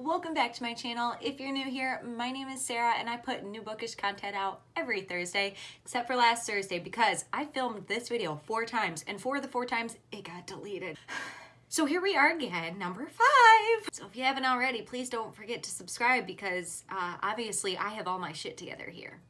welcome back to my channel. If you're new here, my name is Sarah and I put new bookish content out every Thursday, except for last Thursday because I filmed this video 4 times and 4 of the 4 times it got deleted. So here we are again, number 5. So if you haven't already, please don't forget to subscribe because obviously I have all my shit together here.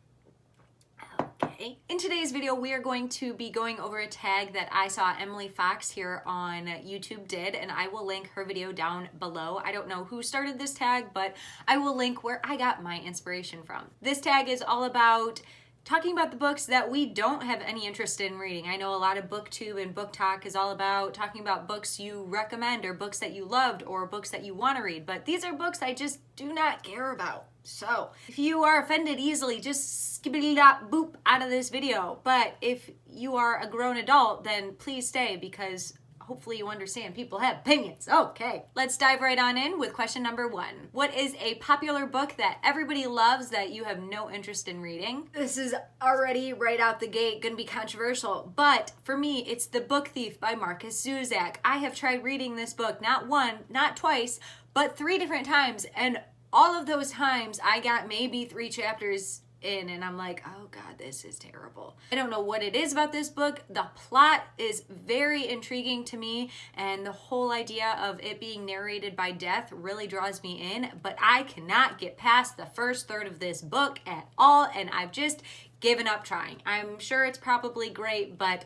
Okay. In today's video, we are going to be going over a tag that I saw Emily Fox here on YouTube did, and I will link her video down below. I don't know who started this tag, but I will link where I got my inspiration from. This tag is all about talking about the books that we don't have any interest in reading. I know a lot of booktube and book talk is all about talking about books you recommend or books that you loved or books that you want to read, but these are books I just do not care about. So if you are offended easily, just skippity-dop-boop out of this video. But if you are a grown adult, then please stay because hopefully you understand people have opinions. Okay, let's dive right on in with question number 1. What is a popular book that everybody loves that you have no interest in reading? This is already right out the gate gonna be controversial, but for me, it's The Book Thief by Markus Zusak. I have tried reading this book not one, not twice, but 3 different times, and all of those times I got maybe 3 chapters in and I'm like, oh God, this is terrible. I don't know what it is about this book. The plot is very intriguing to me and the whole idea of it being narrated by death really draws me in, but I cannot get past the first third of this book at all and I've just given up trying. I'm sure it's probably great, but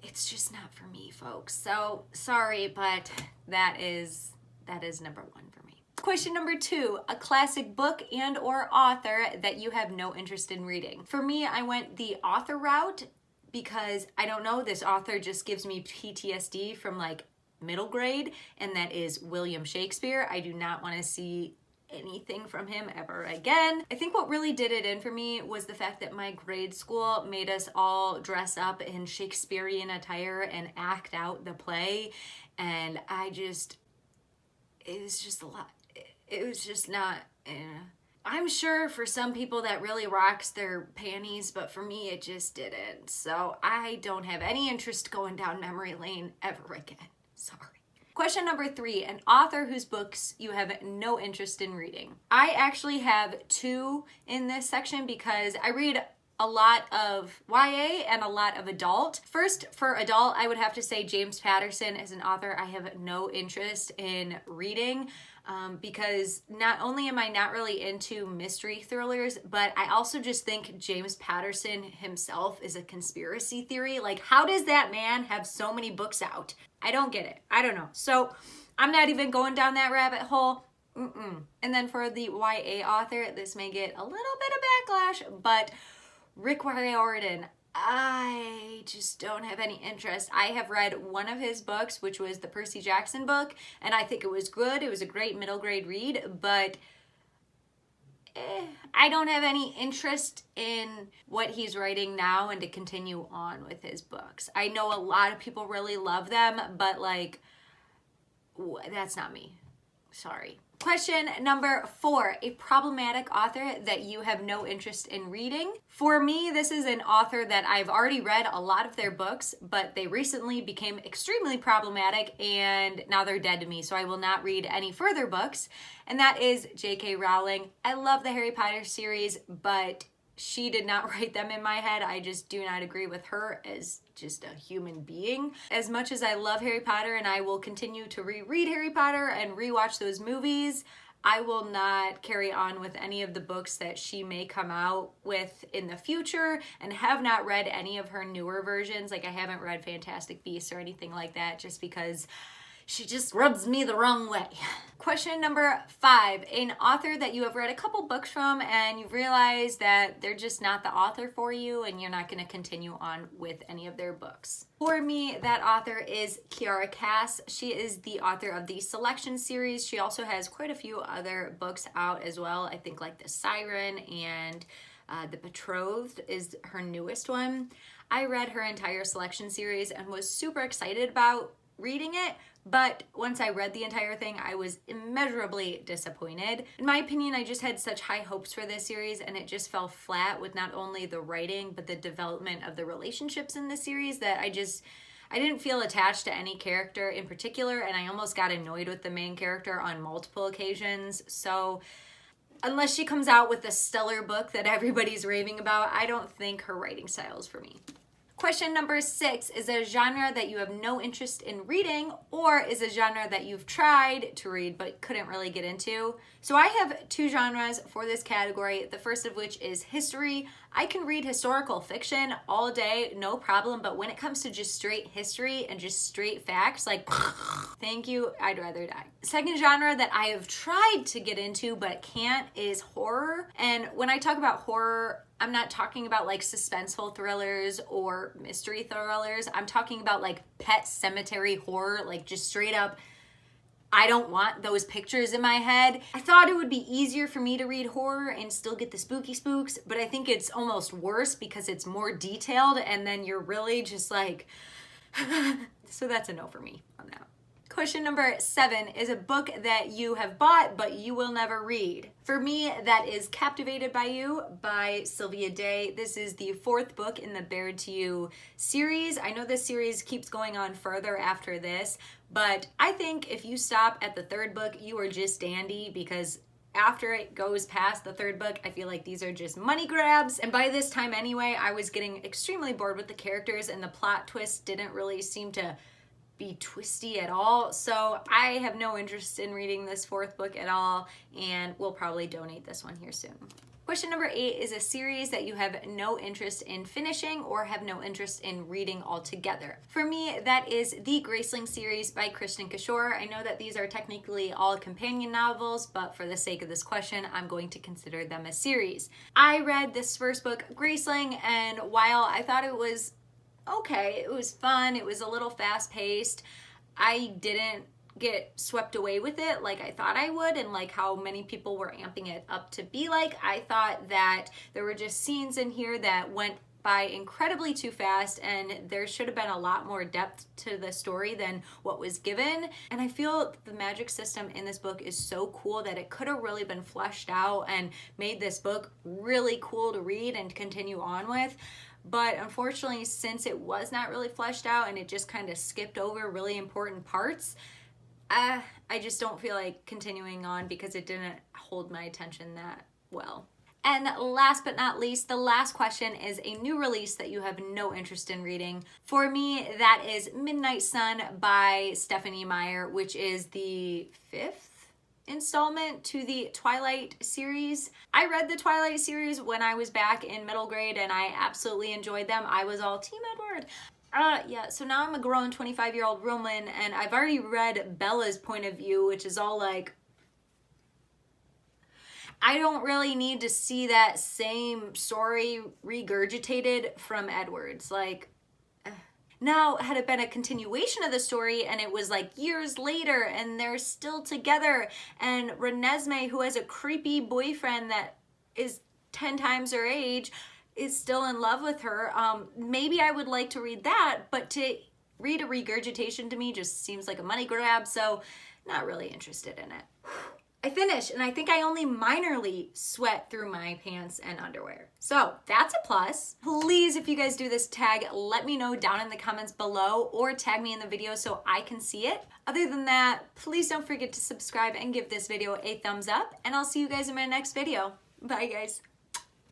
it's just not for me, folks. So sorry, but that is number 1 for me. Question number 2, a classic book and or author that you have no interest in reading. For me, I went the author route because I don't know, this author just gives me PTSD from like middle grade, and that is William Shakespeare. I do not want to see anything from him ever again. I think what really did it in for me was the fact that my grade school made us all dress up in Shakespearean attire and act out the play, and it was just a lot. It was just not, I'm sure for some people that really rocks their panties, but for me it just didn't. So I don't have any interest going down memory lane ever again. Sorry. Question number 3, an author whose books you have no interest in reading. I actually have 2 in this section because I read a lot of YA and a lot of adult. First, for adult, I would have to say James Patterson is an author I have no interest in reading because not only am I not really into mystery thrillers, but I also just think James Patterson himself is a conspiracy theory. Like, how does that man have so many books out? I don't get it. I don't know. So I'm not even going down that rabbit hole. And then for the YA author, this may get a little bit of backlash, but Rick Riordan, I just don't have any interest. I have read one of his books, which was the Percy Jackson book, and I think it was good. It was a great middle grade read, but I don't have any interest in what he's writing now and to continue on with his books. I know a lot of people really love them, but like, that's not me. Sorry. Question number 4, a problematic author that you have no interest in reading. For me, this is an author that I've already read a lot of their books, but they recently became extremely problematic and now they're dead to me, so I will not read any further books, and that is J.K. Rowling. I love the Harry Potter series, but she did not write them in my head. I just do not agree with her as just a human being. As much as I love Harry Potter and I will continue to reread Harry Potter and rewatch those movies, I will not carry on with any of the books that she may come out with in the future, and have not read any of her newer versions. Like, I haven't read Fantastic Beasts or anything like that just because she just rubs me the wrong way. Question number 5, an author that you have read a couple books from and you realize that they're just not the author for you and you're not going to continue on with any of their books. For me, that author is Kiara Cass. She is the author of the Selection series. She also has quite a few other books out as well. I think like The Siren and The Betrothed is her newest one. I read her entire Selection series and was super excited about reading it, but once I read the entire thing, I was immeasurably disappointed. In my opinion, I just had such high hopes for this series and it just fell flat with not only the writing, but the development of the relationships in the series that I didn't feel attached to any character in particular, and I almost got annoyed with the main character on multiple occasions. So unless she comes out with a stellar book that everybody's raving about, I don't think her writing style is for me. Question number 6, is a genre that you have no interest in reading, or is a genre that you've tried to read but couldn't really get into? So I have 2 genres for this category, the first of which is history. I can read historical fiction all day, no problem, but when it comes to just straight history and just straight facts, like, thank you, I'd rather die. Second genre that I have tried to get into but can't is horror. And when I talk about horror, I'm not talking about like suspenseful thrillers or mystery thrillers. I'm talking about like Pet Sematary horror, like just straight up, I don't want those pictures in my head. I thought it would be easier for me to read horror and still get the spooky spooks, but I think it's almost worse because it's more detailed and then you're really just like, so that's a no for me on that. Question number 7 is a book that you have bought but you will never read. For me, that is Captivated by You by Sylvia Day. This is the 4th book in the Bared to You series. I know this series keeps going on further after this, but I think if you stop at the 3rd book, you are just dandy, because after it goes past the 3rd book, I feel like these are just money grabs. And by this time anyway, I was getting extremely bored with the characters and the plot twist didn't really seem to be twisty at all. So I have no interest in reading this 4th book at all, and we'll probably donate this one here soon. Question number 8 is a series that you have no interest in finishing or have no interest in reading altogether. For me, that is the Graceling series by Kristen Kishore. I know that these are technically all companion novels, but for the sake of this question, I'm going to consider them a series. I read this first book, Graceling, and while I thought it was okay, it was fun, it was a little fast-paced, I didn't get swept away with it like I thought I would, and like how many people were amping it up to be like. I thought that there were just scenes in here that went by incredibly too fast, and there should have been a lot more depth to the story than what was given. And I feel the magic system in this book is so cool that it could have really been fleshed out and made this book really cool to read and continue on with. But unfortunately, since it was not really fleshed out and it just kind of skipped over really important parts, I just don't feel like continuing on because it didn't hold my attention that well. And last but not least, the last question is a new release that you have no interest in reading. For me, that is Midnight Sun by Stephanie Meyer, which is the 5th installment to the Twilight series. I read the Twilight series when I was back in middle grade and I absolutely enjoyed them. I was all Team Edward. Yeah, so now I'm a grown 25-year-old woman and I've already read Bella's point of view, which is all like, I don't really need to see that same story regurgitated from Edward's. Like, now, had it been a continuation of the story and it was like years later and they're still together and Renesmee, who has a creepy boyfriend that is 10 times her age, is still in love with her, maybe I would like to read that, but to read a regurgitation to me just seems like a money grab, so not really interested in it. I finished, and I think I only minorly sweat through my pants and underwear. So that's a plus. Please, if you guys do this tag, let me know down in the comments below or tag me in the video so I can see it. Other than that, please don't forget to subscribe and give this video a thumbs up, and I'll see you guys in my next video. Bye, guys.